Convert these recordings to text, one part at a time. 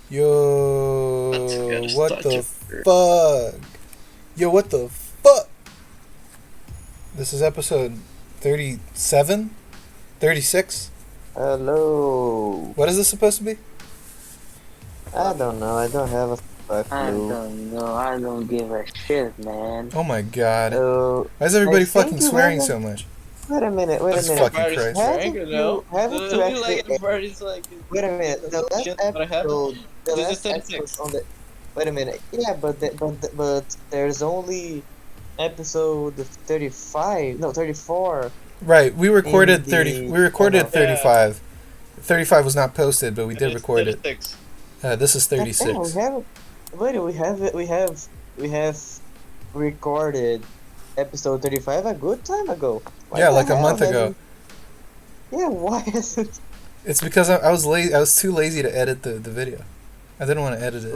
Yo, what Start the your fuck? Yo, what the fuck? This is episode 37? 36? Hello. What is this supposed to be? I don't know. I don't have a I clue. don't know. I don't give a shit, man. Oh my god. Oh, Why is I everybody think fucking you swearing haven't. so much? Wait a minute. Wait a Jesus minute. fucking Everybody's Christ. swearing, Haven't you Like actually? everybody's like, Wait a minute. the The last shit that I had. episode. The This is last episode 36. on the. Wait a minute. Yeah, but there's only episode 35. No, 34 Right, we in recorded 30. the We recorded channel. 35. 35 was not posted, but we did It's record it. 36. This is God damn, 36. we have. Wait, we have recorded episode 35 a good time ago. What Yeah, the like a hell month has ago. it- Yeah, why hasn't It's because I was lazy. I was too lazy to edit the video. I didn't want to edit it.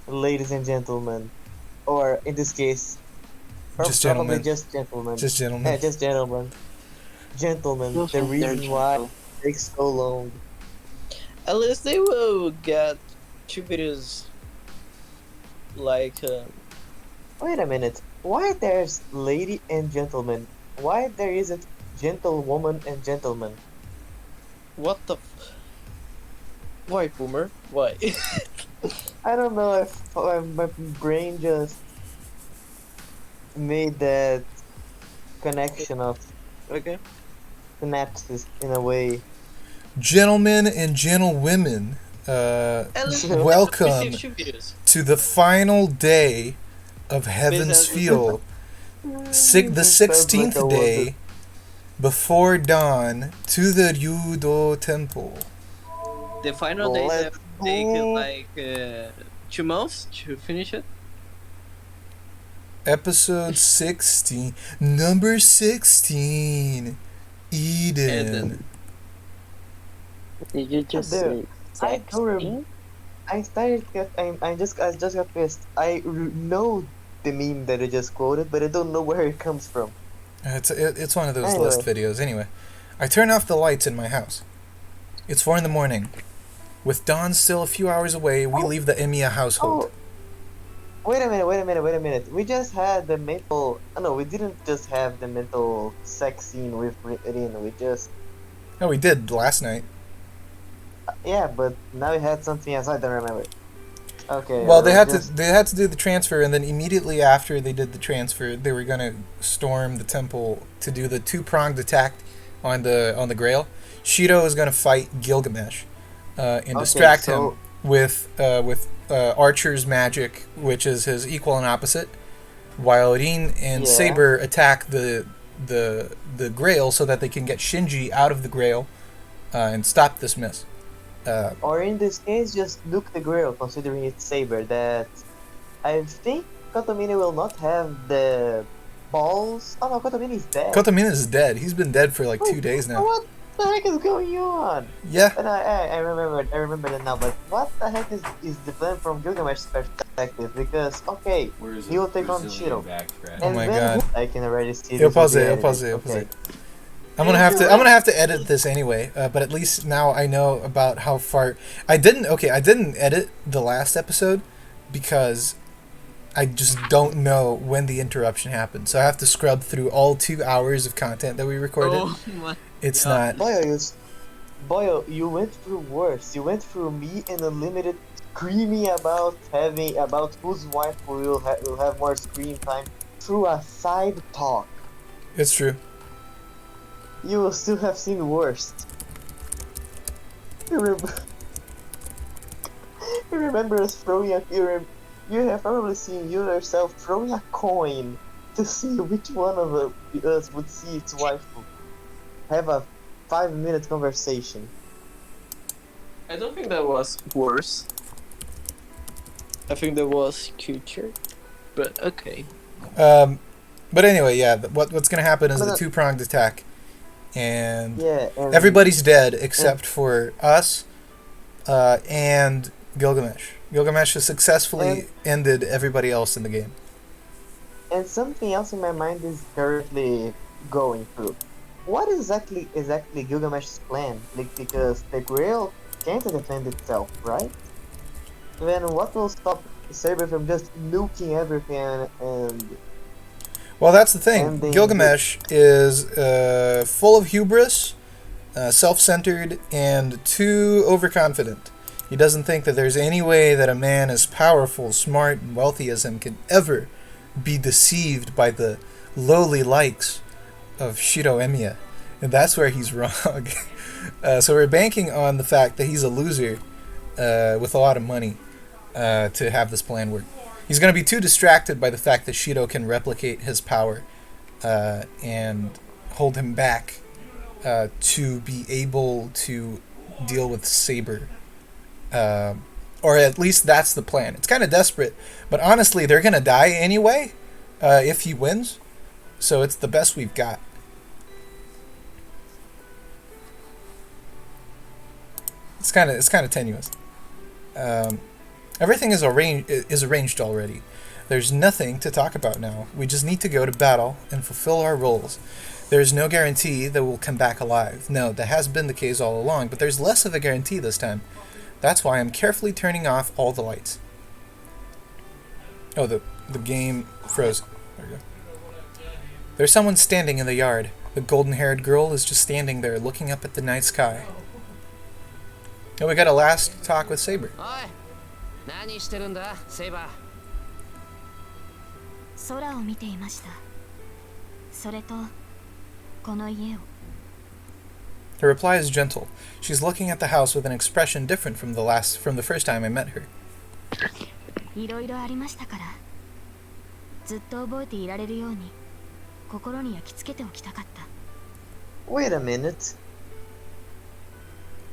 ladies and gentlemen, or in this case, Just probably gentlemen. just gentlemen. Just Yeah, gentlemen. just gentlemen. Gentlemen, You'll the think they're reason why gentle. it takes so long. At least they will get 2 videos like Wait a minute. Why there's lady and gentleman? Why there isn't gentlewoman and gentleman? what the why, Boomer? Why? I don't know if my brain just made that connection of Okay. synapses in a way. Gentlemen and gentlewomen, At least welcome receive 2 videos. to the final day of Heaven's Field. The 16th day before dawn to the Ryudo Temple. The final days Let's have taken go. like 2 months to finish it. Episode 16. Number 16. Eden. Did you just Dude, say I don't rem- 16? I just got pissed. Know the meme that I just quoted, but I don't know where it comes from. It's one of those Anyway. list videos. Anyway, I turn off the lights in my house. It's 4 in the morning. With dawn still a few hours away, we leave the Emiya household. Wait a minute. We just had the mental. Oh, no, we didn't just have the mental sex scene with Rin. We just. Oh, we did last night. Yeah, but now we had something else. I don't remember. Okay. Well, they we had just- to do the transfer, and then immediately after they did the transfer, they were gonna storm the temple to do the two-pronged attack on the Grail. Shido is gonna fight Gilgamesh and Okay, distract so- him with Archer's magic, which is his equal and opposite, while Rin and Yeah. Saber attack the Grail so that they can get Shinji out of the Grail and stop this miss. Or in this case, just nuke the Grail, considering it's Saber. That I think Kotomini will not have the balls. Oh no, Kotomini is dead. Kotomina is dead. He's been dead for like 2 days now. What the heck is going on? Yeah. And I remember that now. But what the heck is the plan from Gilgamesh's perspective? Because okay, he will take on Shiro. Oh my god. I can already see. He'll this will pause be it. He'll edited. pause it. He'll Okay. pause it. I'm gonna have to edit this anyway. But at least now I know about how far. I didn't edit the last episode because I just don't know when the interruption happened. So I have to scrub through all 2 hours of content that we recorded. Oh my. It's Yeah. not. Boyo, you went through worse. You went through me and Unlimited screaming about whose wife will have more screen time through a side talk. It's true. You will still have seen worse. You, rem- you remember us throwing a you have probably seen you yourself throwing a coin to see which one of us would see its wife have a 5-minute conversation. I don't think that was worse. I think that was cuter. But okay. But anyway, yeah. What's gonna happen is But the that- two-pronged attack, and Yeah, and everybody's dead except for us and Gilgamesh. Gilgamesh has successfully ended everybody else in the game. And something else in my mind is currently going through. What exactly Gilgamesh's plan? Like, because the Grail can't defend itself, right? then what will stop Saber from just nuking everything and Well, that's the thing. ending Gilgamesh is full of hubris, self-centered, and too overconfident. He doesn't think that there's any way that a man as powerful, smart, and wealthy as him can ever be deceived by the lowly likes of Shiro Emiya. And that's where he's wrong. So we're banking on the fact that he's a loser with a lot of money to have this plan work. He's going to be too distracted by the fact that Shiro can replicate his power and hold him back to be able to deal with Saber. Or at least that's the plan. It's kind of desperate, but honestly, they're going to die anyway if he wins. So it's the best we've got. It's kind of tenuous. Everything is arranged already. There's nothing to talk about now. We just need to go to battle and fulfill our roles. There's no guarantee that we'll come back alive. No, that has been the case all along, but there's less of a guarantee this time. That's why I'm carefully turning off all the lights. Oh, the game froze. There we go. There's someone standing in the yard. The golden-haired girl is just standing there looking up at the night sky. And we got a last talk with Saber. 何してるんだ、セイバー。空を見ていました。それとこの家を。 Her reply is gentle. She's looking at the house with an expression different from the first time I met her. いろいろありましたから、ずっと覚えていられるように心に焼き付けておきたかった。 Wait a minute.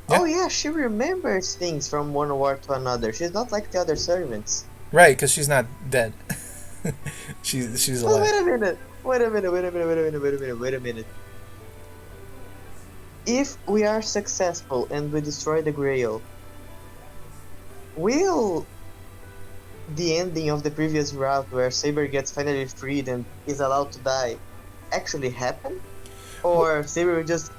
Yeah. Oh yeah, she remembers things from one war to another. She's not like the other servants. Right, because she's not dead. she's Oh, alive. wait a minute. Wait a minute. If we are successful and we destroy the Grail, will the ending of the previous route where Saber gets finally freed and is allowed to die actually happen? Or Saber will just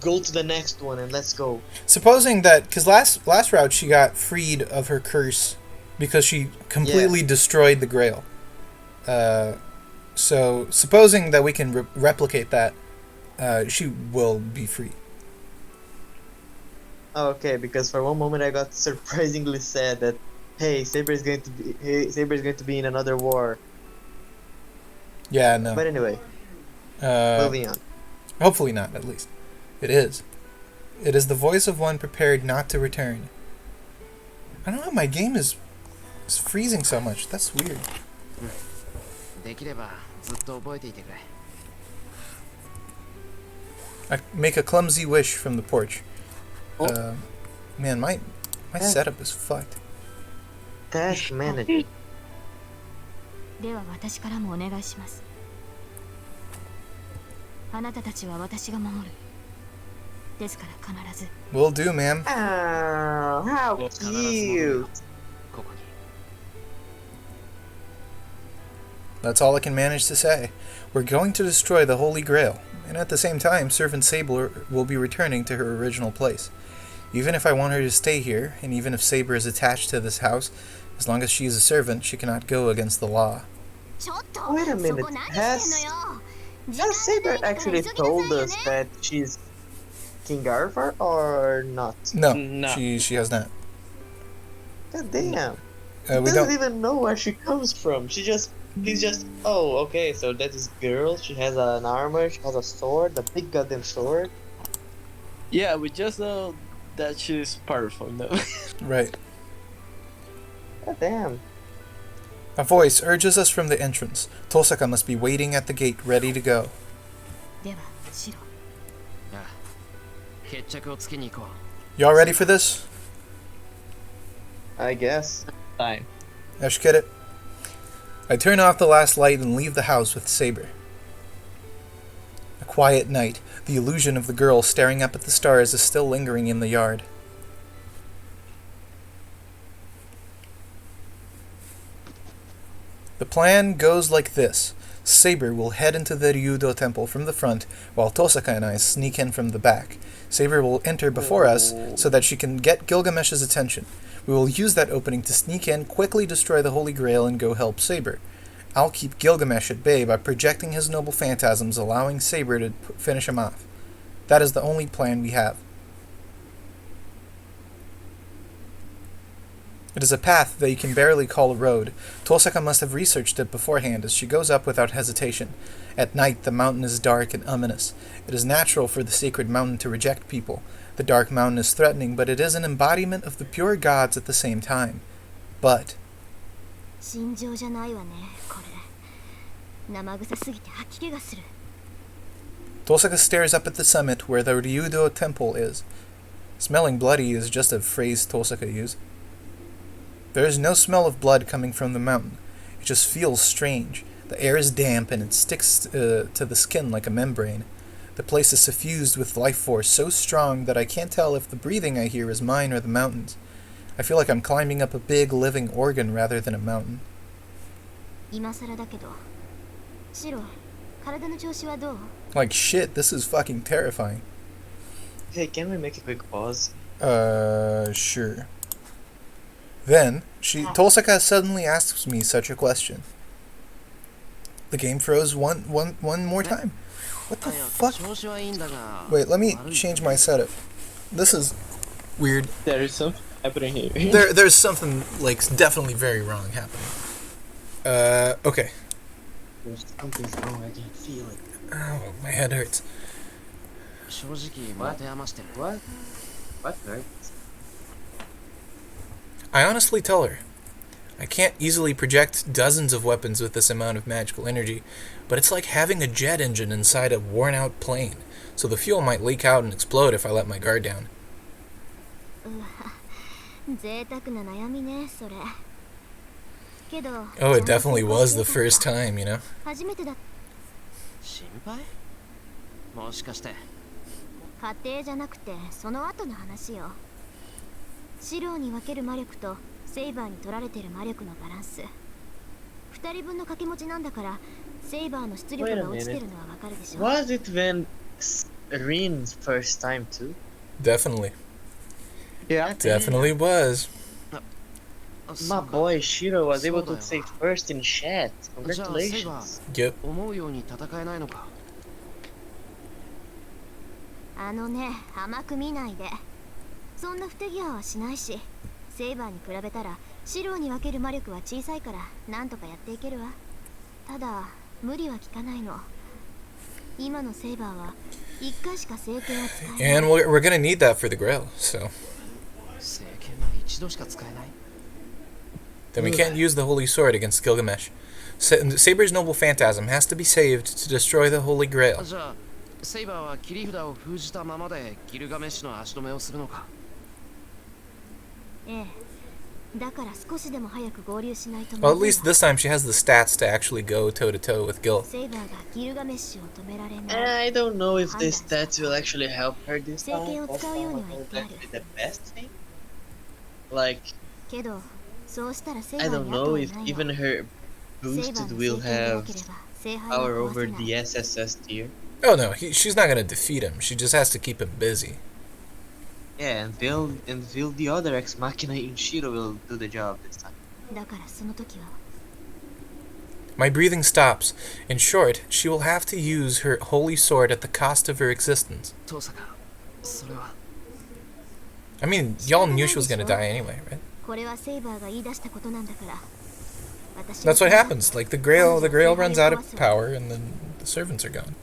go to the next one and let's go? Supposing that, because last route she got freed of her curse because she completely destroyed the Grail. So supposing that we can replicate that, she will be free. Okay, because for one moment I got surprisingly sad that hey, Saber is going to be in another war. Yeah, no. But anyway, Uh, moving on. Hopefully not, at least. It is. It is the voice of one prepared not to return. I don't know, my game is freezing so much. That's weird. できればずっと覚えていてくれ。 I make a clumsy wish from the porch. Oh. Man, my setup is fucked. Task manager. では私からもお願いします。あなたたちは私が守る。ですから必ず。 Will do, ma'am. Oh, how cute. ここに。 That's all I can manage to say. We're going to destroy the Holy Grail, and at the same time, Servant Saber will be returning to her original place. Even if I want her to stay here, and even if Saber is attached to this house, as long as she is a servant, she cannot go against the law. ちょっと。 Wait a minute. そこ何してんのよ。 Has Saber actually told us that she's King Arthur or not? No, No. she has not. God damn. We Doesn't don't. even know where she comes from. He's just, oh, okay, so that is girl. She has an armor, she has a sword, a big goddamn sword. Yeah, we just know that she's powerful, no? Right. God damn. A voice urges us from the entrance. Tosaka must be waiting at the gate, ready to go. では、シロ。ああ、決着をつけに行こ Y'all ready for this? I guess. Time. Ashkere. I turn off the last light and leave the house with Saber. A quiet night. The illusion of the girl staring up at the stars is still lingering in the yard. The plan goes like this. Saber will head into the Ryudo temple from the front, while Tosaka and I sneak in from the back. Saber will enter before us so that she can get Gilgamesh's attention. We will use that opening to sneak in, quickly destroy the Holy Grail, and go help Saber. I'll keep Gilgamesh at bay by projecting his noble phantasms, allowing Saber to finish him off. That is the only plan we have. It is a path that you can barely call a road. Tosaka must have researched it beforehand as she goes up without hesitation. At night, the mountain is dark and ominous. It is natural for the sacred mountain to reject people. The dark mountain is threatening, but it is an embodiment of the pure gods at the same time. But 尋常じゃないわね、これ。生臭すぎて吐き気がする。 Tosaka stares up at the summit where the Ryudo temple is. Smelling bloody is just a phrase Tosaka used. There is no smell of blood coming from the mountain. It just feels strange. The air is damp and it sticks to the skin like a membrane. The place is suffused with life force so strong that I can't tell if the breathing I hear is mine or the mountain's. I feel like I'm climbing up a big living organ rather than a mountain. 今更だけど、シロ、体の調子はどう？ Like shit, this is fucking terrifying. Hey, can we make a quick pause? Sure. Then, Tosaka suddenly asks me such a question. The game froze one more time. What the fuck? Wait, let me change my setup. This is weird. There is something happening here. There's something, like, definitely very wrong happening. Okay. There's something's wrong, I can feel it. Oh, my head hurts. What? What hurts? I honestly tell her, I can't easily project dozens of weapons with this amount of magical energy, but it's like having a jet engine inside a worn-out plane, so the fuel might leak out and explode if I let my guard down. 贅沢な悩みね、それ。けど、 Oh, it definitely was the first time, you know? 初めてだ。心配？もしかして。家庭じゃなくて、その後の話よ。シローに分ける魔力とセイバーに取られてる魔力のバランス。二人分の掛け持ちなんだから、セイバーの出力が落ちてるのはわかるでしょ。Was it when Rin's first time too? Definitely. Yeah. Definitely was. My boy Shiro was able to say first in chat. Congratulations. Yep. 思うように戦えないのか。あのね、甘く見ないで。そんな不手際はしないし、セイバーに比べたらシローに分ける魔力は小さいからなんとかやっていけるわ。ただ無理は効かないの。今のセイバーは一回しか聖剣を使えない。 And we're gonna need that for the Grail, so. 聖剣は一度しか使えない。 Then we can't use the Holy Sword against Gilgamesh. Saber's noble phantasm has to be saved to destroy the Holy Grail. じゃあ、セイバーは切り札を封じたままでギルガメッシュの足止めをするのか。ええ。だから少しでも早く合流しないと。 Well, at least this time she has the stats to actually go toe-to-toe with Gil. セイバーがギルガメッシュを止められない。 I don't know if the stats will actually help her this 聖 time. 剣を Also, 使うようには will 言ってあ that る。 be the best thing? Like, けど、そうしたらセイバ I ー don't に後 know は if ない even わ。 her セイバー boosted の will 聖剣がな have ければ聖杯は power 壊 over せない the SSS tier. Oh no, she's not gonna defeat him. She just has to keep him busy. Yeah, until the other ex machina in Shiro will do the job this time. だからその時は My breathing stops. In short, she will have to use her holy sword at the cost of her existence. 父さん、それは。 I mean, y'all knew she was gonna die anyway, right? これはセイバーが言い出したことなんだから。 That's what happens. Like the Grail runs out of power, and then the servants are gone.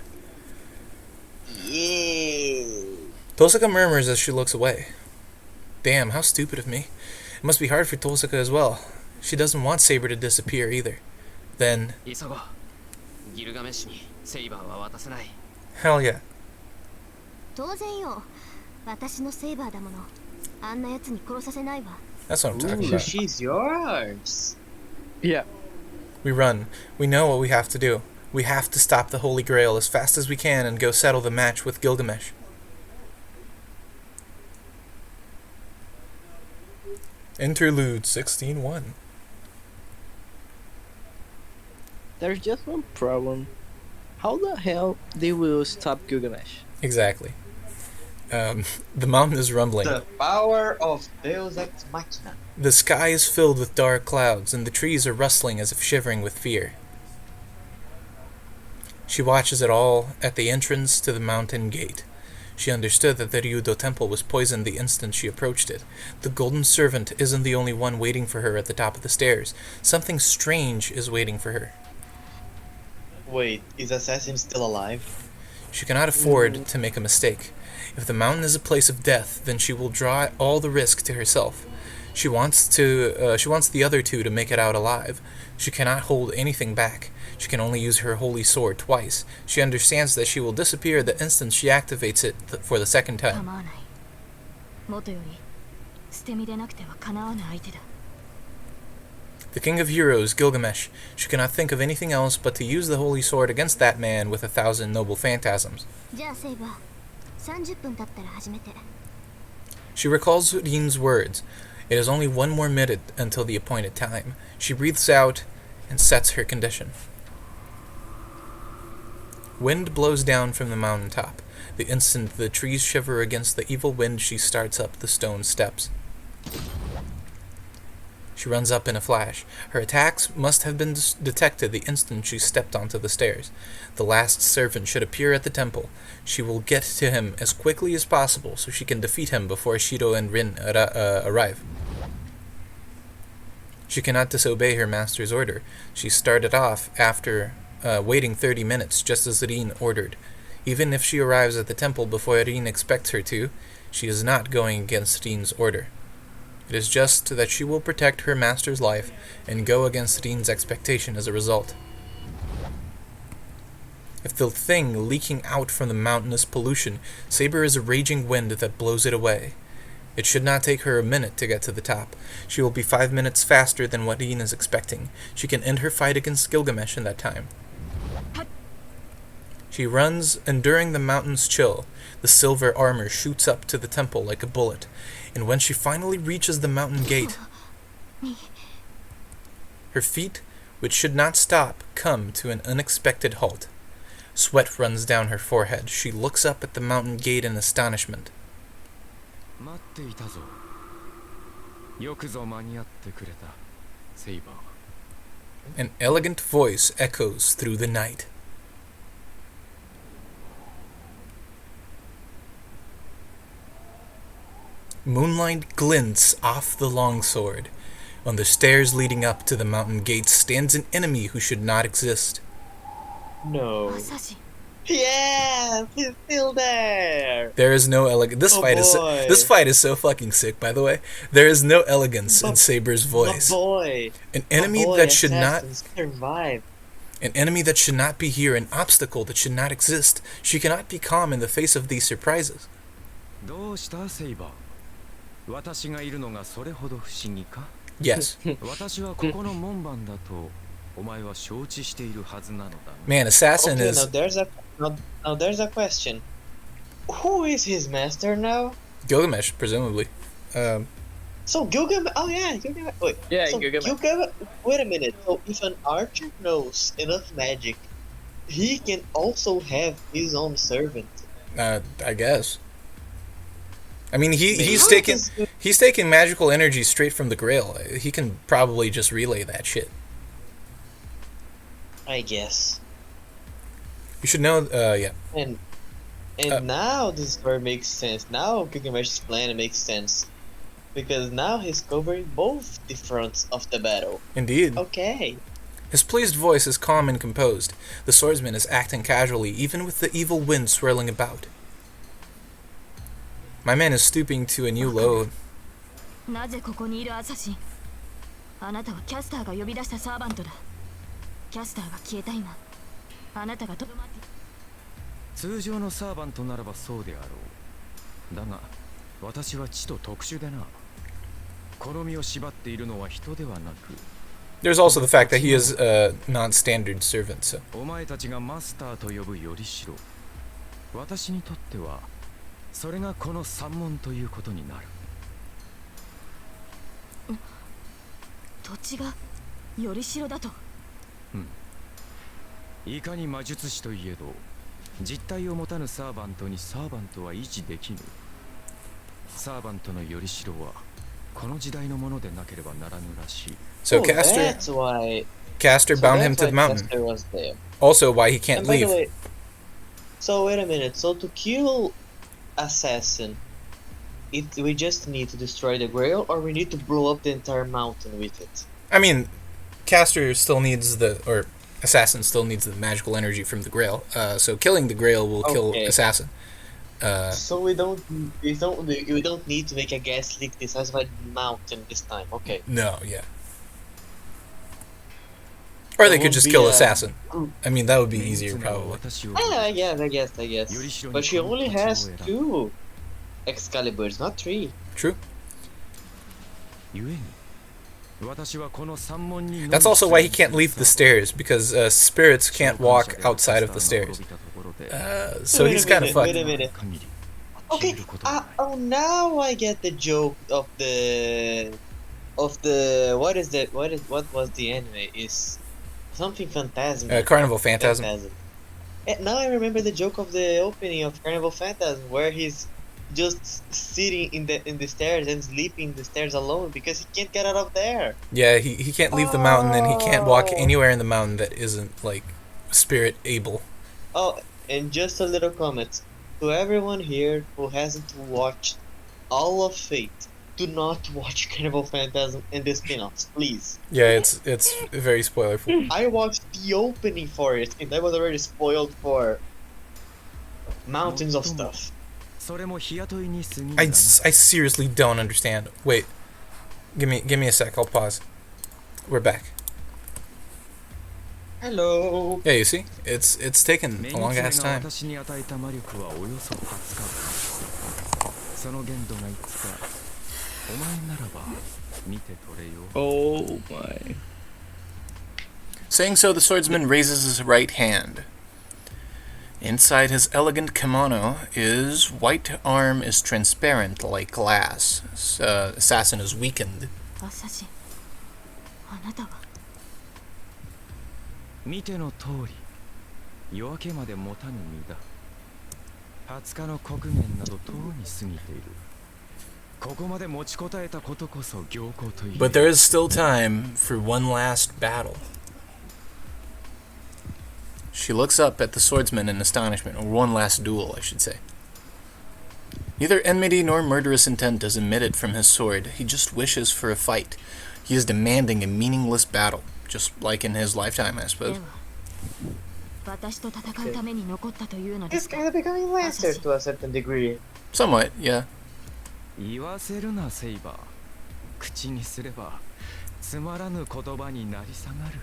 Yeah. Tosaka murmurs as she looks away. Damn, how stupid of me. It must be hard for Tosaka as well. She doesn't want Saber to disappear either. Then, 急ごう。ギルガメッシュにセイバーは渡せない。 hell yeah. 当然よ。私のセイバーだもの。あんな奴に殺させないわ。 That's what I'm talking Ooh, about. she's yours. Yeah. We run. We know what we have to do. We have to stop the Holy Grail as fast as we can and go settle the match with Gilgamesh. Interlude 16:1. There's just one problem. How the hell they will stop Gilgamesh? Exactly. The mountain is rumbling. The power of Deus Ex Machina. The sky is filled with dark clouds, and the trees are rustling as if shivering with fear. She watches it all at the entrance to the mountain gate. She understood that the Ryudo temple was poisoned the instant she approached it. The golden servant isn't the only one waiting for her at the top of the stairs. Something strange is waiting for her. Wait, is Assassin still alive? She cannot afford to make a mistake. If the mountain is a place of death, then she will draw all the risk to herself. She wants the other two to make it out alive. She cannot hold anything back. She can only use her holy sword twice. She understands that she will disappear the instant she activates it for the second time. 構わない。もとより捨て身でなくてはかなわない相手だ。 The king of heroes, Gilgamesh. She cannot think of anything else but to use the holy sword against that man with 1,000 noble phantasms. じゃあセイバー、30分経ったら始めて。 She recalls Rin's words. It is only one more minute until the appointed time. She breathes out and sets her condition. Wind blows down from the mountain top. The instant the trees shiver against the evil wind, she starts up the stone steps. She runs up in a flash. Her attacks must have been detected the instant she stepped onto the stairs. The last servant should appear at the temple. She will get to him as quickly as possible so she can defeat him before Shiro and Rin arrive. She cannot disobey her master's order. She started off after waiting 30 minutes, just as Rin ordered. Even if she arrives at the temple before Rin expects her to, she is not going against Rin's order. It is just that she will protect her master's life and go against Rin's expectation as a result. If the thing leaking out from the mountain is pollution, Saber is a raging wind that blows it away. It should not take her a minute to get to the top. She will be 5 minutes faster than what Rin is expecting. She can end her fight against Gilgamesh in that time. She runs, enduring the mountain's chill. The silver armor shoots up to the temple like a bullet, and when she finally reaches the mountain gate, her feet, which should not stop, come to an unexpected halt. Sweat runs down her forehead. She looks up at the mountain gate in astonishment. 待っていたぞ。よくぞ間に合ってくれた、セイバー。 An elegant voice echoes through the night. Moonlight glints off the longsword. On the stairs leading up to the mountain gates stands an enemy who should not exist. No. 朝日。 Yes, he's still there. There is no elegance. This Oh fight is boy. this fight is so fucking sick. By the way, there is no elegance in Saber's voice. My boy. An enemy My boy, that should not assassins survive. An enemy that should not be here. An obstacle that should not exist. She cannot be calm in the face of these surprises. どうしたセイバー。私がいるのがそれほど不思議か。Yes. 私はここの門番だとお前は承知しているはずなのだ。 Man, assassin Okay, is now there's a question. Who is his master now? Gilgamesh, presumably. So Gilgamesh. Oh yeah, Gilgamesh. Wait. Yeah, so Gilgamesh. Wait a minute. So if an archer knows enough magic, he can also have his own servant. I guess. I mean, he's How taking does- he's taking magical energy straight from the Grail. He can probably just relay that shit. I guess. You should know. Yeah. And now this story makes sense. Now Gilgamesh's plan makes sense. Because now he's covering both the fronts of the battle. Indeed. Okay. His pleased voice is calm and composed. The swordsman is acting casually, even with the evil wind swirling about. My man is stooping to a new low. なぜここにいるアサシン。あなたはキャスターが呼び出したサーバントだ。キャスターが消えた今、あなたがとどまって。通常のサーバントならばそうであろう。だが私は知と特殊でな。好みを縛っているのは人ではなく。 There's also the fact that he is a non-standard servant. So. お前たちがマスターと呼ぶよりしろ。私にとってはそれがこの三門ということになる。土地がよりしろだと。いかに魔術師といえど実体を持たぬサーバントにサーバントは維持できぬ。サーバントのよりしろはこの時代のものでなければならぬらしい。 So that's why. Caster bound him to the mountain. Caster was there. Also, why he can't And by the leave. way, so wait a minute. So to kill assassin, we just need to destroy the Grail, or we need to blow up the entire mountain with it. I mean, Caster still needs or Assassin still needs the magical energy from the Grail. So killing the Grail will kill Assassin. So we don't need to make a gas leak the size of a mountain this time. Okay. No, yeah. Or they could just kill Assassin. I mean, that would be easier, probably. I guess. But she only has 2 Excaliburs, not 3. True. That's also why he can't leave the stairs, because spirits can't walk outside of the stairs. So he's kind of fucked. Wait a minute. Okay. Now I get the joke of the what was the anime? Is something Phantasm. Carnival Phantasm. Now I remember the joke of the opening of Carnival Phantasm, where he's just sitting in the stairs and sleeping in the stairs alone because he can't get out of there. Yeah, he can't leave the mountain, and he can't walk anywhere in the mountain that isn't like spirit able. Oh, and just a little comment to everyone here who hasn't watched all of Fate: do not watch Carnival Phantasm and the spin-offs, please. Yeah, it's very spoilerful. I watched the opening for it, and I was already spoiled for mountains of stuff. I seriously don't understand. Wait, give me a sec. I'll pause. We're back. Hello. Yeah, you see, it's taken a long ass time. Oh my. Saying so, the swordsman raises his right hand. Inside his elegant kimono, his white arm is transparent like glass. Assassin is weakened. 見ての通り、夜明けまで持たぬ身だ。20日の刻限などとうに過ぎている。ここまで持ちこたえたことこそ行幸という。But there is still time for one last battle. She looks up at the swordsman in astonishment, or one last duel, I should say. Neither enmity nor murderous intent is emitted from his sword. He just wishes for a fight. He is demanding a meaningless battle, just like in his lifetime, I suppose. It's kind of becoming Lancer to a certain degree. Somewhat, yeah. 言わせるな、セイバー。口にすればつまらぬ言葉になり下がる。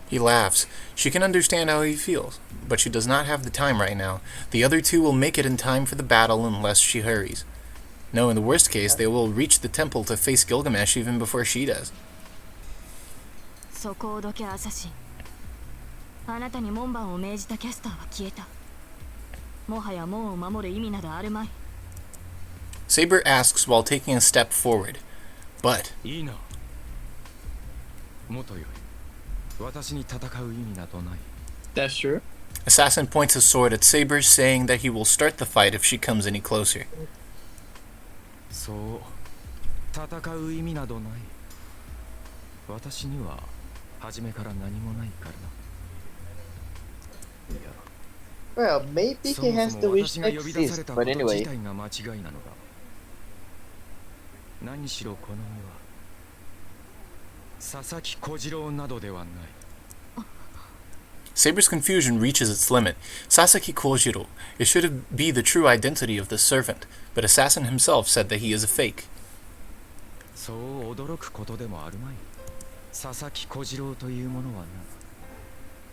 He laughs. She can understand how he feels, but she does not have the time right now. The other two will make it in time for the battle unless she hurries. No, in the worst case, they will reach the temple to face Gilgamesh even before she does. そこをどけアサシン。あなたに門番を命じたキャスターは消えた。もはや門を守る意味などあるまい。Saber asks while taking a step forward. But いいな。もとより私に戦う意味などない。 That's true. Assassin points his sword at Saber, saying that he will start the fight if she comes any closer. そう、戦う意味などない。私には初めから何もないからな。いや、Well, maybe he has to wish to exist, but anyway. 何しろこの身は佐々木小次郎などではない。Saber's confusion reaches its limit. Sasaki Kojiro, it should be the true identity of the servant, but Assassin himself said that he is a fake. そう驚くことでもあるまい。佐々木小次郎というものは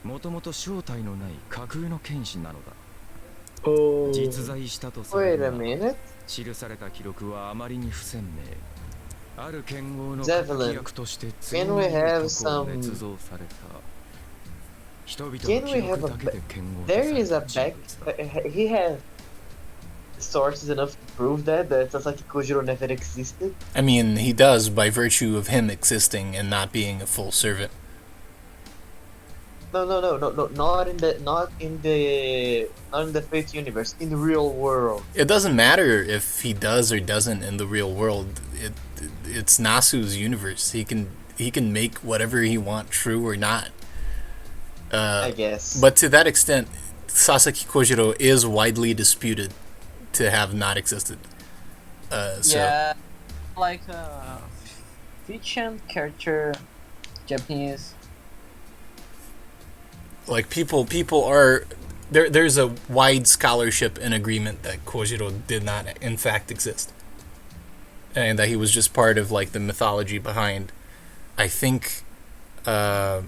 な、もともと正体のない架空の剣士なのだ。Oh. 実在したとされ Wait る a が、 minute. 記された記録はあまりに不鮮明。ある剣豪の Zevlen, 書役として can we have 次の some- 捏造された。人々 Can の we 記 have 憶 a だけで剣豪と There され is a た人 back. 物。 He has sources enough to prove that Sasaki Kojiro never existed. I mean, he does by virtue of him existing and not being a full servant. No, not in the Fate universe. In the real world. It doesn't matter if he does or doesn't in the real world. It's Nasu's universe. He can make whatever he wants true or not. I guess. But to that extent, Sasaki Kojiro is widely disputed to have not existed. So Yeah, like fiction character, Japanese. like people are there's a wide scholarship and agreement that Kojiro did not in fact exist, and that he was just part of like the mythology behind, I think, what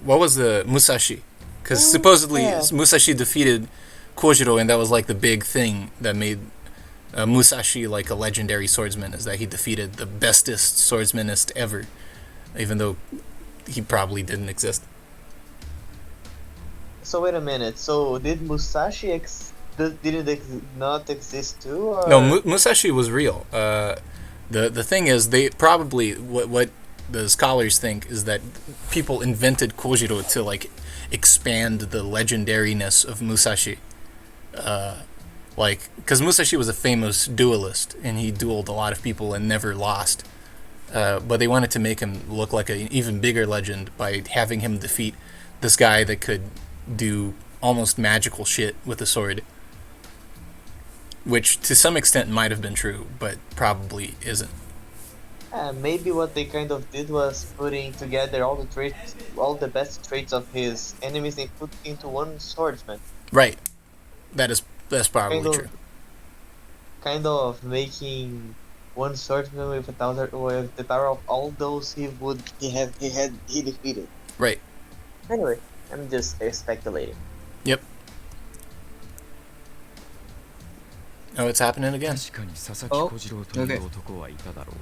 was the Musashi? Because supposedly Musashi defeated Kojiro, and that was like the big thing that made Musashi like a legendary swordsman, is that he defeated the bestest swordsmanist ever, even though he probably didn't exist. So wait a minute. So did Musashi not exist too? Or? No, Musashi was real. The thing is, they probably what the scholars think is that people invented Kojiro to like expand the legendariness of Musashi. Because Musashi was a famous duelist and he dueled a lot of people and never lost. But they wanted to make him look like an even bigger legend by having him defeat this guy that could do almost magical shit with a sword. Which to some extent might have been true, but probably isn't. Maybe what they kind of did was putting together all the best traits of his enemies and put into one swordsman. Right. That's probably true. Kind of making one swordsman with the power of all those he defeated. Right. Anyway, I'm just speculating. Yep. Oh, it's happening again. 確かに佐々木小次郎という男はいただろ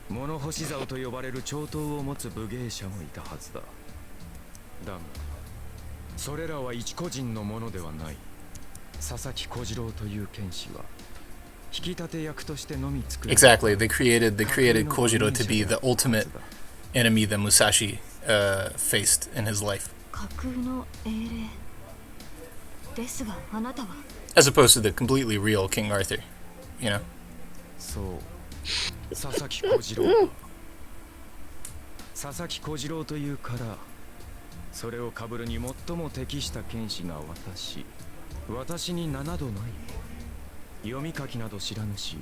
う。物干し竿と呼ばれる長刀を持つ武芸者もいたはずだ。だが、それらは一個人のものではない。佐々木小次郎という剣士は引き立て役としてのみ作られた。Exactly. They created Kojiro to be the ultimate enemy that Musashi faced in his life. 架空の英霊ですが、あなたは As opposed to the completely real King Arthur, you know? そう。佐々木小次郎。佐々木小次郎というから、それを被るに最も適した剣士が私。私に7度ない。読み書きなど知らぬし、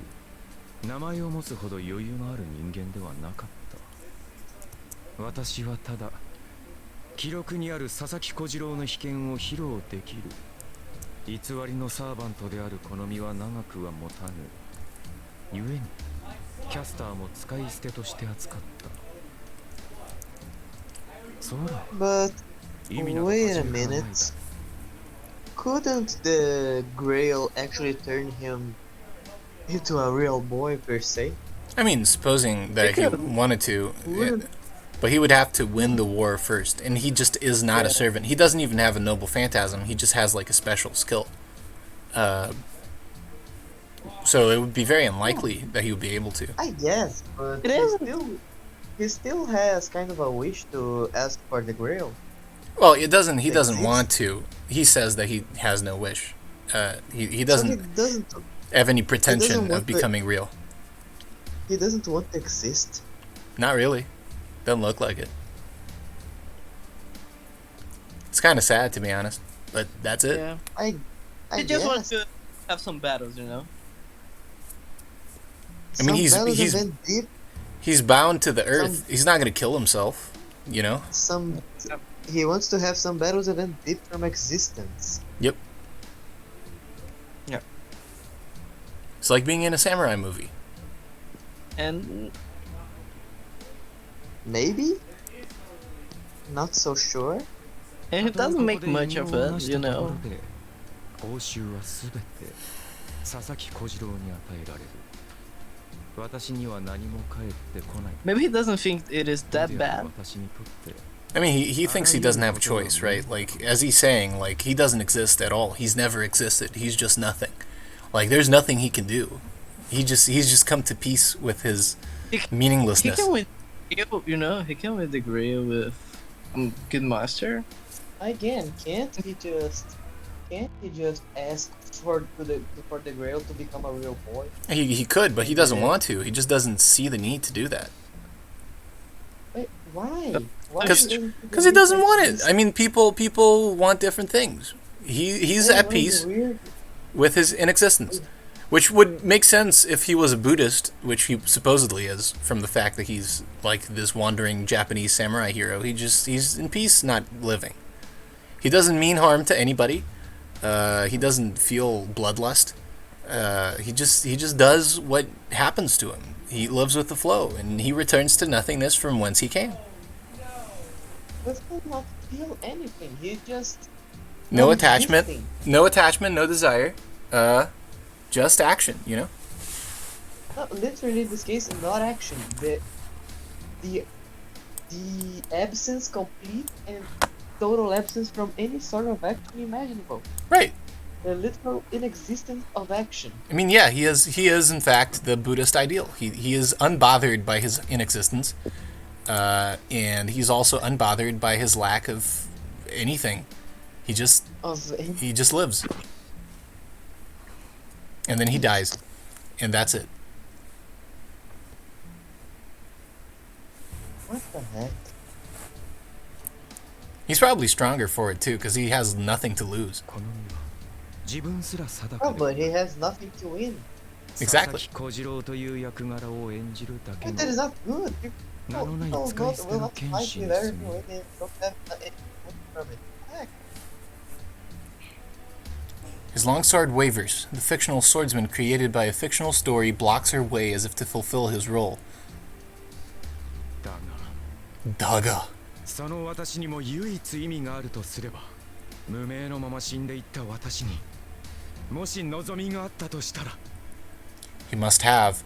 名前を持つほど余裕のある人間ではなかった。私はただ、記録にある佐々木小次郎の秘剣を披露できる。偽りのサーバントである好みは長くは持たぬ。故に、キャスターも使い捨てとして扱った。そうだ。But wait a minute. Couldn't the Grail actually turn him into a real boy per se? I mean, supposing that he wanted to, but he would have to win the war first, and he just is not a servant. He doesn't even have a noble phantasm. He just has like a special skill. So it would be very unlikely that he would be able to. I guess, but he still has kind of a wish to ask for the Grail. Well, he doesn't want to. He says that he has no wish. He doesn't have any pretension of becoming real. He doesn't want to exist. Not really. Doesn't look like it. It's kind of sad, to be honest, but that's it. Yeah. I He just wants to have some battles, you know. I mean, he's bound to the earth. He's not gonna kill himself, you know. He wants to have some battles event deep from existence. Yep. Yeah. It's like being in a samurai movie. And maybe? Not so sure. and he doesn't make much of it, you know. 報酬はすべて佐々木小次郎に与えられる。私には何も返ってこない。 Maybe he doesn't think it is that bad. 私にとって I mean, he thinks he doesn't have a choice, right? Like, as he's saying, like, he doesn't exist at all. He's never existed. He's just nothing. Like, there's nothing he can do. He's just come to peace with his meaninglessness. You know, he can with degree with Kid Master. Again, can't he just ask for the Grail to become a real boy? He could, but he doesn't want to. He just doesn't see the need to do that. Wait, why? Because he doesn't want it. I mean, people want different things. He's at peace with his inexistence, which would make sense if he was a Buddhist, which he supposedly is, from the fact that he's like this wandering Japanese samurai hero. He's in peace, not living. He doesn't mean harm to anybody. He doesn't feel bloodlust. He just does what happens to him. He lives with the flow, and he returns to nothingness from whence he came. But he not feel anything. He just No attachment, existing. no desire. Just action, you know? No, literally in this case, not action. The absence, complete and total absence from any sort of action imaginable. Right. The literal inexistence of action. I mean, yeah, he is in fact the Buddhist ideal. He is unbothered by his inexistence, and he's also unbothered by his lack of anything. He just lives, and then he dies, and that's it. What the heck? He's probably stronger for it too, because he has nothing to lose. この身は自分すら定 Oh, か but れ he has nothing to win. Exactly. 佐々木小次郎という役柄を演じるだけ But の that is not good. People 名のない will 使い捨て not の fight 剣 with 士に everyone 過ぎる and don't have any from it. Heck. His longsword wavers. The fictional swordsman created by a fictional story blocks her way as if to fulfill his role. だが Daga. その私にも唯一意味があるとすれば無名のまま死んでいった私にもし望みがあったとしたら He must have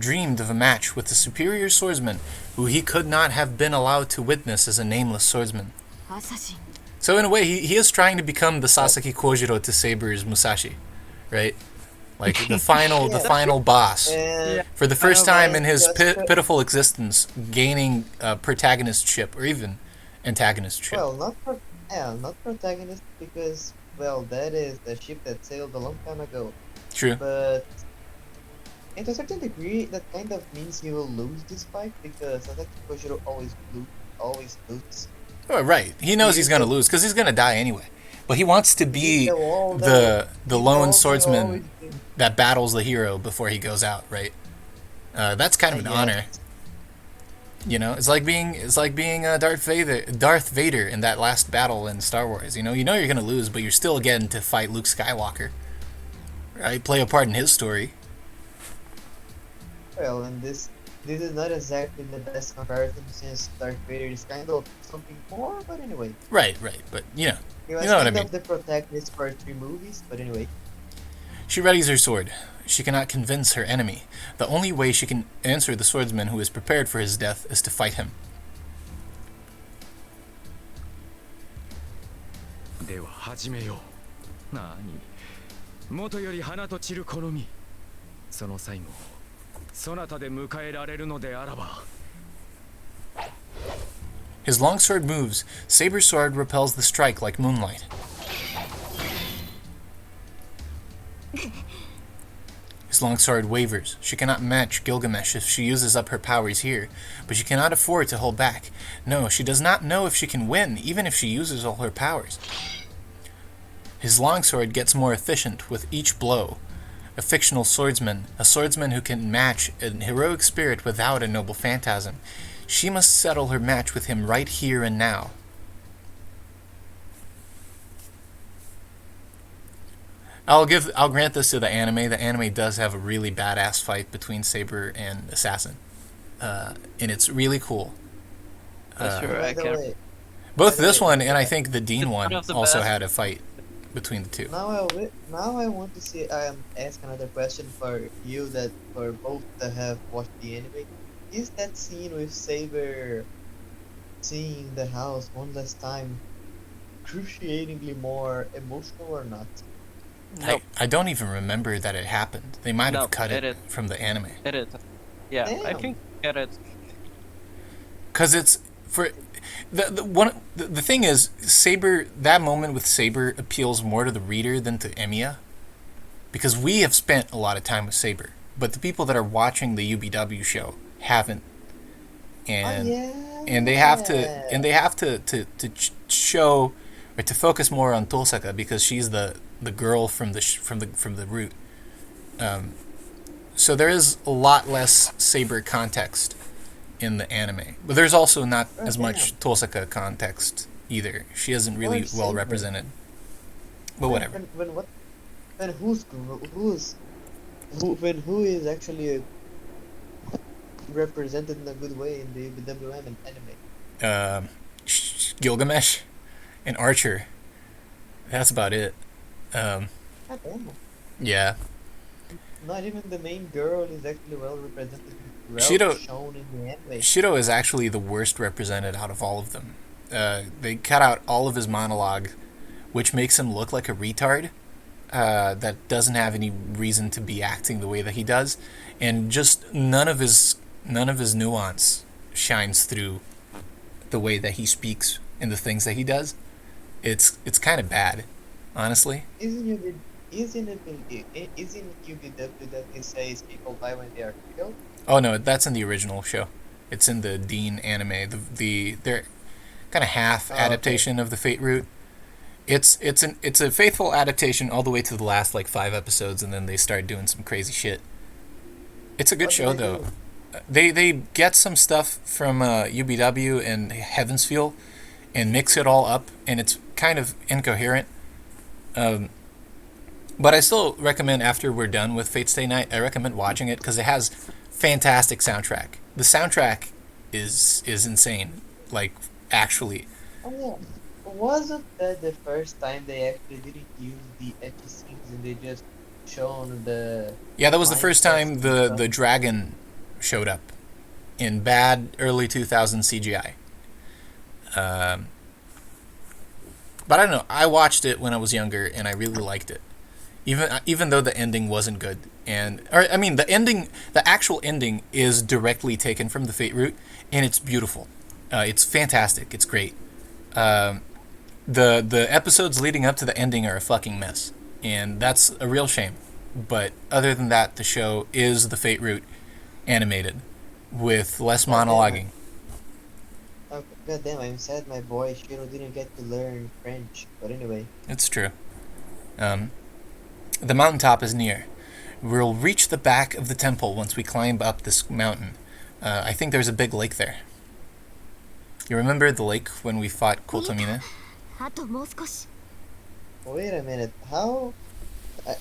dreamed of a match with a superior swordsman who he could not have been allowed to witness as a nameless swordsman. アサシン So in a way, he is trying to become the Sasaki Kojiro to Saber's Musashi, right? Like the final boss. And For the first time in his just- pitiful existence, gaining protagonistship or even antagonistship. well, not protagonist because well, that is the ship that sailed a long time ago. True. But and to a certain degree, that kind of means he will lose this fight because Sasaki Kojiro always loses. Oh, right. He knows he's gonna lose because he's gonna die anyway. But he wants to be the lone swordsman that battles the hero before he goes out, right? That's kind of an honor. You know, it's like being Darth Vader in that last battle in Star Wars. You know you're gonna lose, but you're still getting to fight Luke Skywalker, right? Play a part in his story. Well, and this is not exactly the best comparison since Darth Vader is kind of something more, but anyway. Right. But He was You know what I kind mean. of the protagonist for 3 movies, but anyway. She readies her sword. She cannot convince her enemy. The only way she can answer the swordsman who is prepared for his death is to fight him. では始めようなに元より花と散る好みその最後をそなたで迎えられるのであらば His longsword moves. Saber sword repels the strike like moonlight. His longsword wavers. She cannot match Gilgamesh if she uses up her powers here, but she cannot afford to hold back. No, she does not know if she can win, even if she uses all her powers. His longsword gets more efficient with each blow. A fictional swordsman, a swordsman who can match a heroic spirit without a noble phantasm. She must settle her match with him right here and now. I'll grant this to the anime. The anime does have a really badass fight between Saber and Assassin, and it's really cool. That's true. By I the can't. way, Both this one and I think the Dean It's one one of the also best. had a fight between the two. now I want to see ask another question for you that for both that have watched the anime. Is that scene with Saber seeing the house one last time excruciatingly more emotional or not? Nope. I don't even remember that it happened. They might have No, cut it it is. from the anime. It is. Yeah, I Damn. think get it. Because it's for the thing is Saber. That moment with Saber appeals more to the reader than to Emiya, because we have spent a lot of time with Saber, but the people that are watching the UBW show haven't, and they have to show or to focus more on Tosaka because she's the girl from the root. So there is a lot less Saber context in the anime, but there's also not as much Tosaka context either. She isn't really well represented. But whatever. Who is actually represented in a good way in the WM anime? Gilgamesh and Archer. That's about it. Yeah. Not even the main girl is actually well represented. Shown in the anime. Shido is actually the worst represented out of all of them. They cut out all of his monologue, which makes him look like a retard that doesn't have any reason to be acting the way that he does, and just none of his nuance shines through the way that he speaks and the things that he does. It's kind of bad, honestly. Isn't UBW that it says people die when they are killed? Oh no, that's in the original show. It's in the Dean anime. They're kind of half adaptation of the Fate route. It's a faithful adaptation all the way to the last like 5 episodes, and then they start doing some crazy shit. It's a good show though. They get some stuff from UBW and Heavensfeel and mix it all up, and it's kind of incoherent. But I still recommend, after we're done with Fate Stay Night, I recommend watching it because it has fantastic soundtrack. The soundtrack is insane. Like, actually. Oh yeah. Wasn't that the first time they actually didn't use the etchy scenes and they just shown the... Yeah, that was the first time the dragon showed up in bad early 2000 CGI. But I don't know. I watched it when I was younger and I really liked it. Even though the ending wasn't good, the actual ending is directly taken from the Fate route, and it's beautiful. It's fantastic. It's great. The episodes leading up to the ending are a fucking mess, and that's a real shame. But other than that, the show is the Fate route animated with less monologuing. Oh, goddamn! I'm sad my boy Shiro didn't get to learn French. But anyway, it's true. The mountaintop is near. We'll reach the back of the temple once we climb up this mountain. I think there's a big lake there. You remember the lake when we fought Kotomine? Wait a minute. How?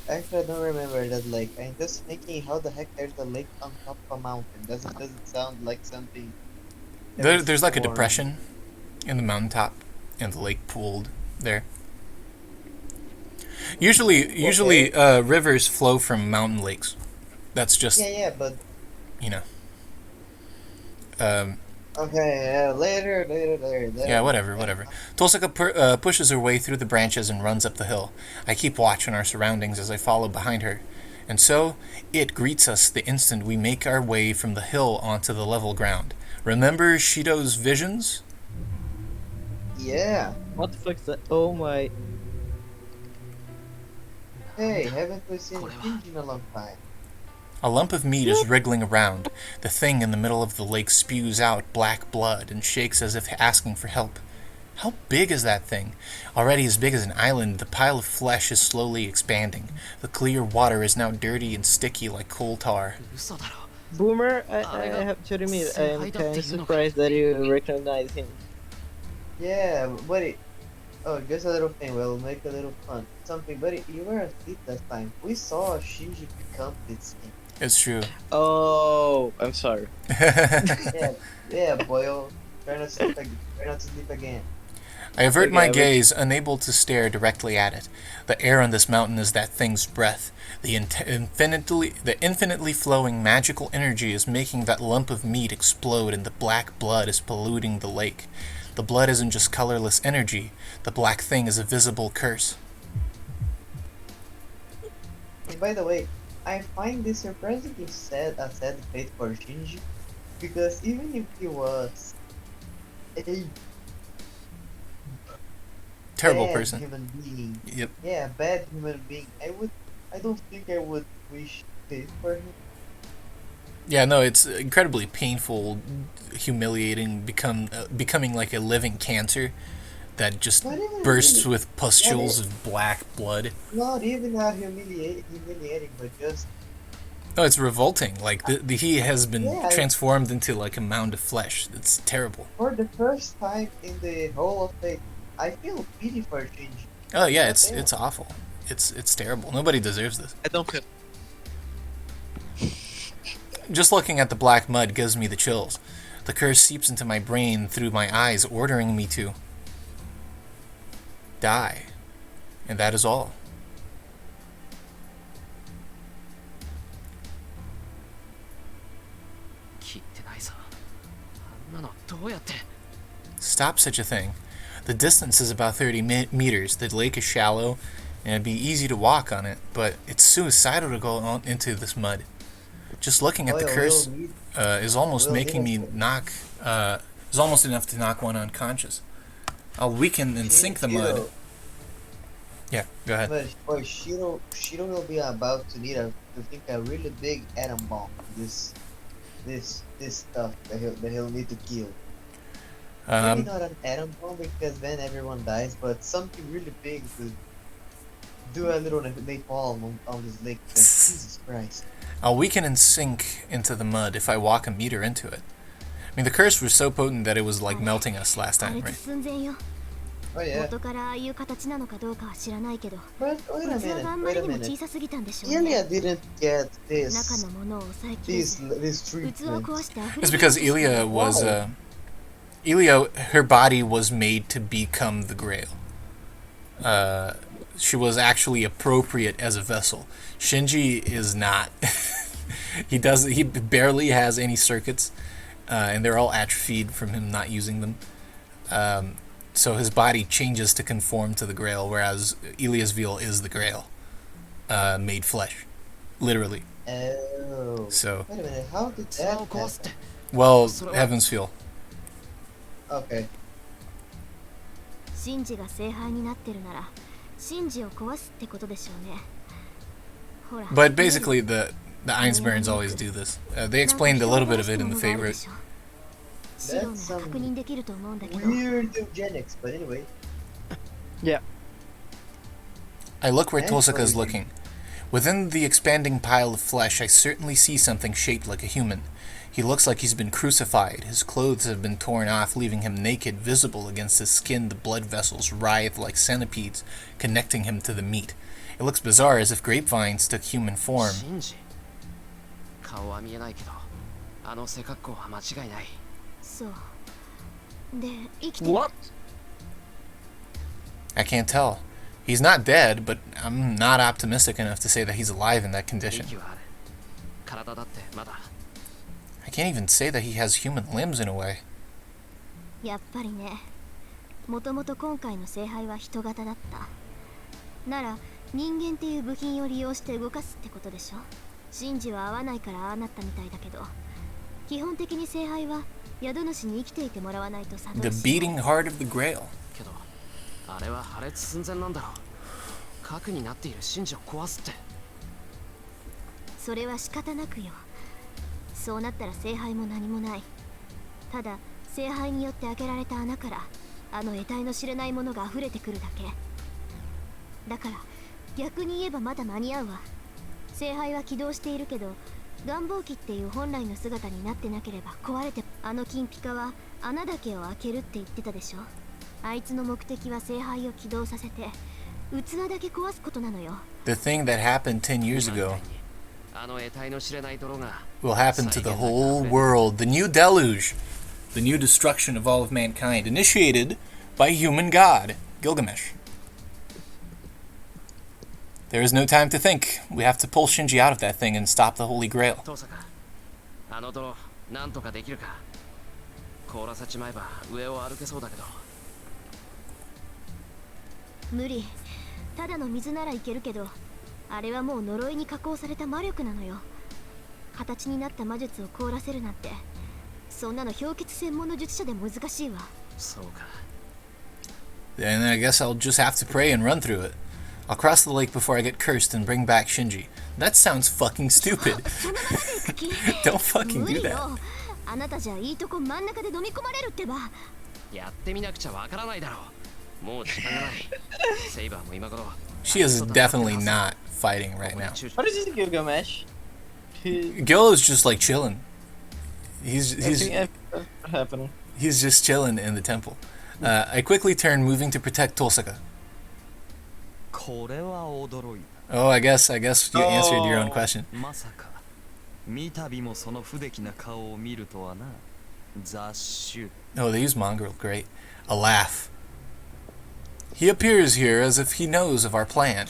Actually, I don't remember that lake. I'm just thinking, how the heck there's a lake on top of a mountain? Doesn't sound like something? There's like a depression in the mountaintop, and the lake pooled there. Usually, rivers flow from mountain lakes. That's just... Yeah, but... You know. Okay, later. Yeah, whatever. Tosaka pushes her way through the branches and runs up the hill. I keep watch on our surroundings as I follow behind her. And so, it greets us the instant we make our way from the hill onto the level ground. Remember Shido's visions? Yeah. What the fuck's that? Oh my... Hey, haven't we seen Shinji in a long time? A lump of meat is wriggling around. The thing in the middle of the lake spews out black blood and shakes as if asking for help. How big is that thing? Already as big as an island, the pile of flesh is slowly expanding. The clear water is now dirty and sticky like coal tar. Boomer, I have to admit, I am kind of surprised that you recognize him. Yeah, buddy. Oh, just a little thing, we'll make a little fun. Something, buddy, you were asleep last time. We saw Shinji become this thing. It's true. Oh, I'm sorry. yeah, boy. Try not to sleep again. I avert my gaze, unable to stare directly at it. The air on this mountain is that thing's breath. The infinitely flowing magical energy is making that lump of meat explode, and the black blood is polluting the lake. The blood isn't just colorless energy. The black thing is a visible curse. And by the way, I find this surprisingly sad fate for Shinji, because even if he was a Terrible bad person. human being. Yep. Yeah, bad human being. I don't think I would wish this for him. Yeah, no, it's incredibly painful, humiliating, becoming like a living cancer that just Not even bursts really, with pustules of black blood. not even that humiliating, but just No, it's revolting. Like he has been yeah. transformed into like a mound of flesh. It's terrible. For the first time in the whole of it, I feel pity for Shinji. Oh yeah, Goddamn. it's awful. It's terrible. Nobody deserves this. I don't feel. Just looking at the black mud gives me the chills. The curse seeps into my brain through my eyes, ordering me to die. And that is all. Stop such a thing. The distance is about 30 meters. The lake is shallow, and it'd be easy to walk on it, but it's suicidal to go on into this mud. Just looking at the curse is almost making me knock. Is almost enough to knock one unconscious. I'll weaken and sink the mud. Yeah, go ahead. But Shiro will be about to need to think a really big atom bomb. This stuff that he'll need to kill. Maybe not an atom bomb because then everyone dies, but something really big to do a little napalm on this lake. Jesus Christ. I'll weaken and sink into the mud if I walk a meter into it. I mean, the curse was so potent that it was like melting us last time, right? Oh yeah. 元からああいう形なのかどうかは知らないけど、 But wait a 器があんま minute, り wait a にも minute. 小さすぎたんでしょうね。 Ilya didn't get 中 this のものを抑えきれず、 this 器を treatment. 壊して溢れ It's 出 because てしまう Ilya was Ilya, her body was made to become the Grail. She was actually appropriate as a vessel. Shinji is not. He barely has any circuits, and they're all atrophied from him not using them. So his body changes to conform to the Grail, whereas Ilya's veal is the Grail, made flesh, literally. Oh. So, Wait a minute, how did that happen? well, Heaven's feel. Okay. シンジが聖杯になってるなら、シンジを壊すってことでしょうね。ほら。 But basically, the Einsberns always do this. They explained a little bit of it in the favorite. シロなら確認できると思うんだけど。 Weird eugenics, but anyway. Yeah. I look where And Tosaka's frozen. looking. Within the expanding pile of flesh, I certainly see something shaped like a human. He looks like he's been crucified. His clothes have been torn off, leaving him naked, visible against his skin. The blood vessels writhe like centipedes, connecting him to the meat. It looks bizarre, as if grapevines took human form. シンジ顔は見えないけどあの背格好は間違いないそう。で、生きてる。 What? I can't tell. He's not dead, but I'm not optimistic enough to say that he's alive in that condition. 息はある体だってまだ I can't even say that he has human limbs in a way. やっぱりね。もともと今回の聖杯は人型だった。なら、人間っていう部品を利用して動かすってことでしょ。シンジは合わないからああなったみたいだけど、基本的に聖杯は宿主に生きていてもらわないと作動 The しない。 beating heart of the Grail. けどあれは破裂寸前なんだろう核になっているシンジを壊すってそれは仕方なくよ。そうなったら聖杯も何もない。ただ聖杯によって開けられた穴からあの得体の知れないものが溢れてくるだけだから、逆に言えばまだ間に合うわ。聖杯は起動しているけど、願望機っていう本来の姿になってなければ壊れて、あの金ピカは穴だけを開けるって言ってたでしょ。あいつの目的は聖杯を起動させて器だけ壊すことなのよ。 The thing that happened 10 years ago あの得体の知れない泥が will happen to the whole world. The new deluge. The new destruction of all of mankind. Initiated by human god, Gilgamesh. There is no time to think. We have to pull Shinji out of that thing and stop the Holy Grail. 父さんあの泥なんとかできるか凍らせちまえば上を歩けそうだけど無理。ただの水ならいけるけど、あれはもう呪いに加工された魔力なのよ。形になった魔術を凍らせるなんて、そんなの氷結専門の術者で難しいわ。And I guess I'll just have to pray and run through it. I'll cross the lake before I get cursed and bring back Shinji. That sounds fucking stupid. Don't fucking do that. あなたじゃいいとこ真ん中で飲み込まれるってば。やってみなくちゃわからないだろう。もう時間がない。セイバーも今頃。She is definitely not fighting right now. What is this Gilgamesh? Gil is just like chilling. He's what happened? He's just chilling in the temple. I quickly turn, moving to protect Tosaka. Oh, I guess you answered your own question. Oh, they use mongrel. Great. A laugh. He appears here as if he knows of our plan.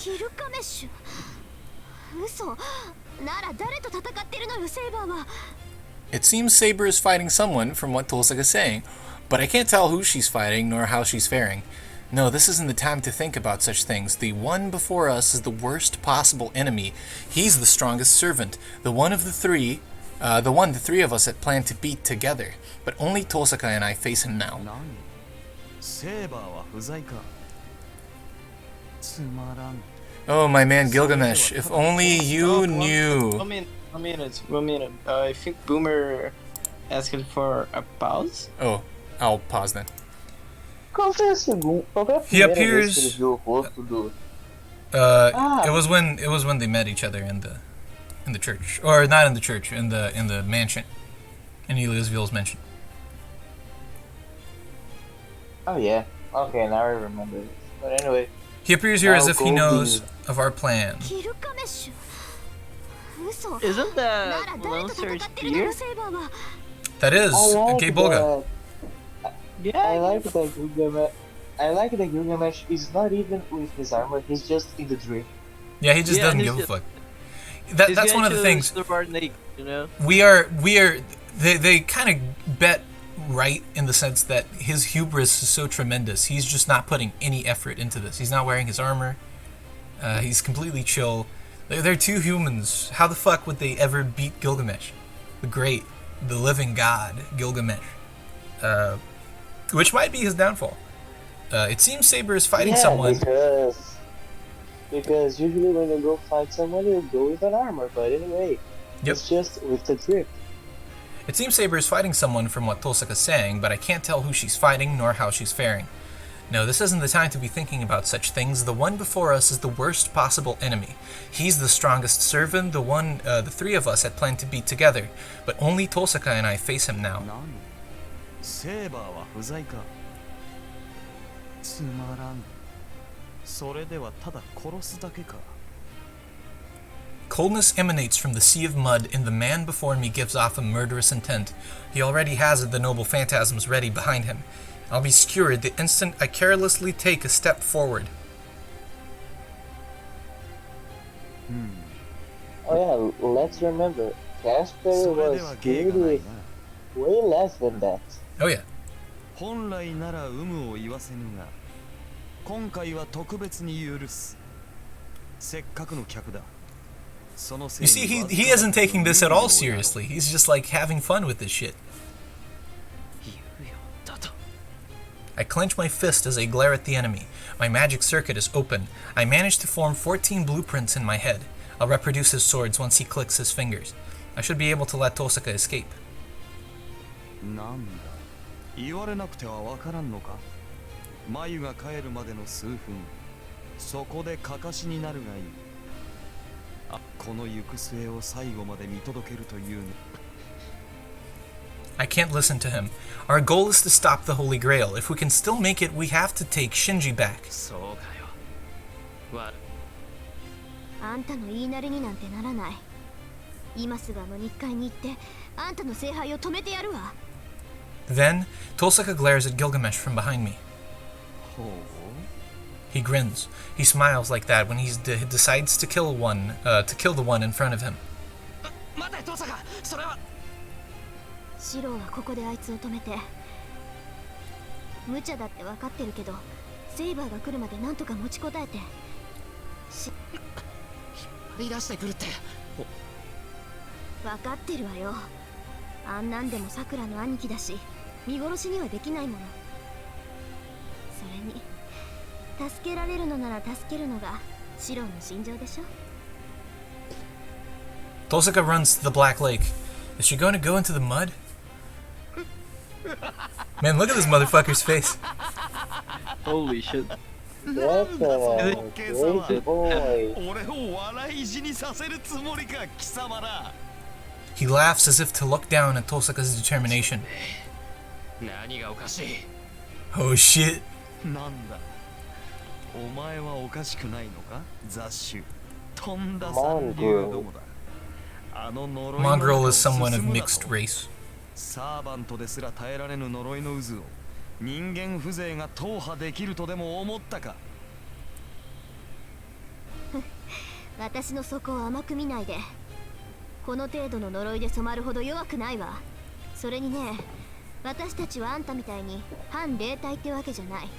It seems Saber is fighting someone from what Tosaka is saying, but I can't tell who she's fighting nor how she's faring. No, this isn't the time to think about such things. The one before us is the worst possible enemy. He's the strongest servant, the one the three of us had planned to beat together. But only Tosaka and I face him now. Oh, my man Gilgamesh, if only you knew. One minute. I think Boomer asked for a pause. Oh, I'll pause then. He appears. It was when they met each other in the church, or not in the church, in the mansion, in Eliasville's mansion. Oh yeah. Okay, now I remember it. But anyway. He appears here as if he knows of our plan. Isn't that Lone Surge here? That is Gay Bolga. Yeah. I like that Gilgamesh is not even with his armor, he's just in the drip. Yeah, he just doesn't give a fuck. That's one of the things. You know? They kind of bet right in the sense that his hubris is so tremendous. He's just not putting any effort into this. He's not wearing his armor. He's completely chill. They're two humans. How the fuck would they ever beat Gilgamesh? The living god, Gilgamesh. Which might be his downfall. It seems Saber is fighting someone. Because usually when you go fight someone, you go with an armor. But anyway, it's just with the drip. It seems Saber is fighting someone from what Tosaka's saying, but I can't tell who she's fighting nor how she's faring. No, this isn't the time to be thinking about such things. The one before us is the worst possible enemy. He's the strongest servant, the three of us had planned to beat together, but only Tosaka and I face him now. Coldness emanates from the sea of mud, and the man before me gives off a murderous intent. He already has the noble phantasms ready behind him. I'll be skewered the instant I carelessly take a step forward. Oh yeah, let's remember, Casper was good with way less than that. Oh yeah. You see, he isn't taking this at all seriously. He's just like having fun with this shit. I clench my fist as I glare at the enemy. My magic circuit is open. I manage to form 14 blueprints in my head. I'll reproduce his swords once he clicks his fingers. I should be able to let Tosaka escape. I can't listen to him. Our goal is to stop the Holy Grail. If we can still make it, we have to take Shinji back. Then, Tosaka glares at Gilgamesh from behind me. He grins. He smiles like that when he decides to kill the one in front of him. シローはここであいつを止めて無茶だって分かってるけどセイバーが来るまでなんとか持ちこたえて引っ張り出してくるって分かってるわよあんなんでもさくらの兄貴だし見殺しにはできないものそれに助けられるのなら助けるのがシロの心情でしょ。 Tosaka runs to the Black Lake. Is she going to go into the mud? Man, look at this motherfucker's face. Holy shit. That's a great boy. He laughs as if to look down at Tosaka's determination. Oh shit. Mongrel is someone of mixed race. サーバントですら耐えられぬ呪いの渦を人間風情が踏破できるとでも思ったか。私の底を甘く見ないで。この程度の呪いで染まるほど弱くないわ。それにね、私たちはあんたみたいに反霊体ってわけじゃない。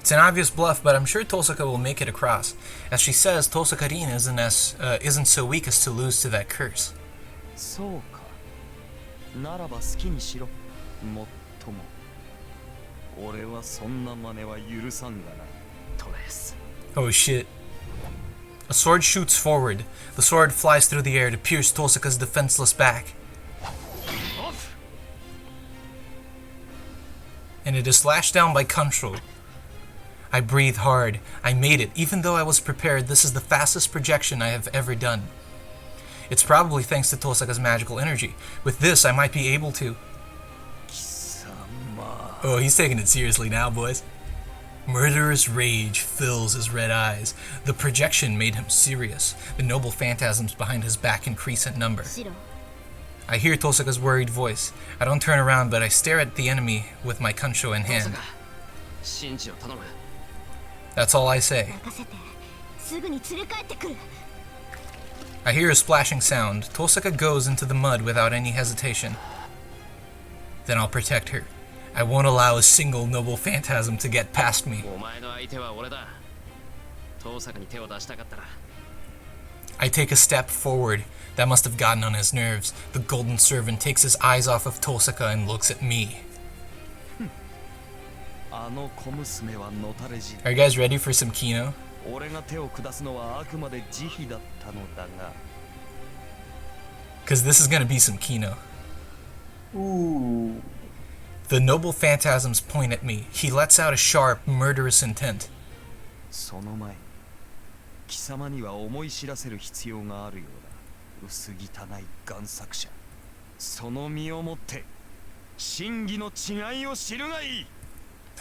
It's an obvious bluff, but I'm sure Tosaka will make it across. As she says, Tosaka-rin isn't so weak as to lose to that curse. そうか。ならば好きにしろ。もっとも。俺はそんな真似は許さんがな。トレス。 Oh shit. A sword shoots forward. The sword flies through the air to pierce Tosaka's defenseless back. And it is slashed down by Control. I breathe hard. I made it. Even though I was prepared, this is the fastest projection I have ever done. It's probably thanks to Tosaka's magical energy. With this, I might be able to... Oh, he's taking it seriously now, boys. Murderous rage fills his red eyes. The projection made him serious. The noble phantasms behind his back increase in number. I hear Tosaka's worried voice. I don't turn around, but I stare at the enemy with my kansho in hand. That's all I say. I hear a splashing sound. Tosaka goes into the mud without any hesitation. Then I'll protect her. I won't allow a single noble phantasm to get past me. I take a step forward. That must have gotten on his nerves. The golden servant takes his eyes off of Tosaka and looks at me. Are you guys ready for some Kino? Because this is going to be some Kino. Ooh. The noble phantasms point at me. He lets out a sharp, murderous intent.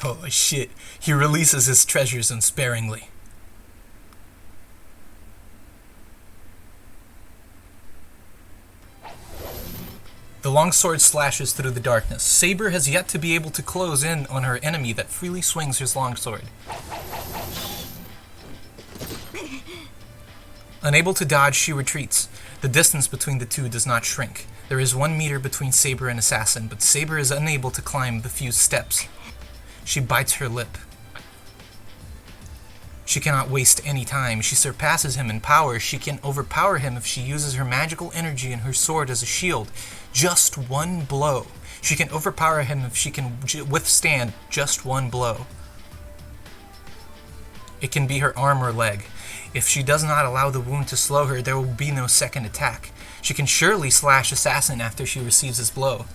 Oh shit, he releases his treasures unsparingly. The longsword slashes through the darkness. Saber has yet to be able to close in on her enemy that freely swings his longsword. Unable to dodge, she retreats. The distance between the two does not shrink. There is 1 meter between Saber and Assassin, but Saber is unable to climb the few steps. She bites her lip. She cannot waste any time. She surpasses him in power. She can overpower him if she uses her magical energy and her sword as a shield. Just 1 blow. She can overpower him if she can withstand just 1 blow. It can be her arm or leg. If she does not allow the wound to slow her, there will be no second attack. She can surely slash Assassin after she receives his blow.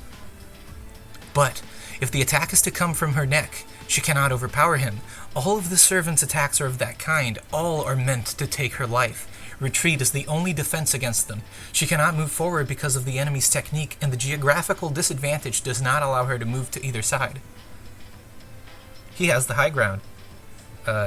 But if the attack is to come from her neck, she cannot overpower him. All of the servant's attacks are of that kind. All are meant to take her life. Retreat is the only defense against them. She cannot move forward because of the enemy's technique, and the geographical disadvantage does not allow her to move to either side. He has the high ground.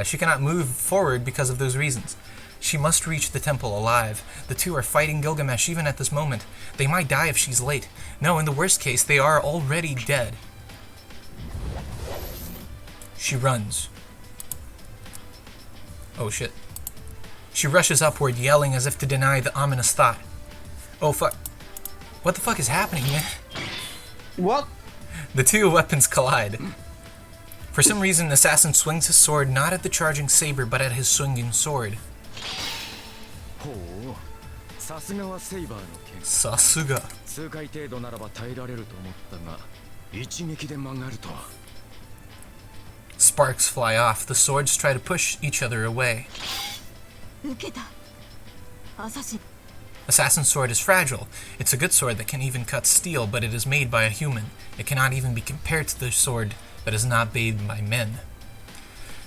She cannot move forward because of those reasons. She must reach the temple alive. The two are fighting Gilgamesh even at this moment. They might die if she's late. No, in the worst case, they are already dead. She runs. Oh shit. She rushes upward, yelling as if to deny the ominous thought. Oh fuck. What the fuck is happening, man? What? The two weapons collide. For some reason, Assassin swings his sword not at the charging Saber, but at his swinging sword. Sasuga. Sparks fly off. The swords try to push each other away. 受けた。アサシン。 Assassin's sword is fragile. It's a good sword that can even cut steel, but it is made by a human. It cannot even be compared to the sword that is not made by men.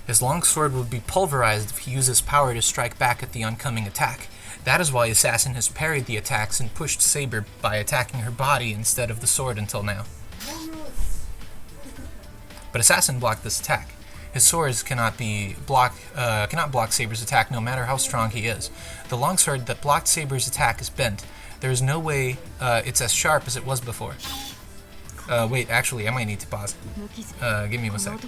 His long sword would be pulverized if he uses power to strike back at the oncoming attack. That is why Assassin has parried the attacks and pushed Saber by attacking her body instead of the sword until now. But Assassin blocked this attack. His swords cannot block Saber's attack no matter how strong he is. The longsword that blocked Saber's attack is bent. There is no way it's as sharp as it was before. Wait, actually, I might need to pause. Give me 1 sec.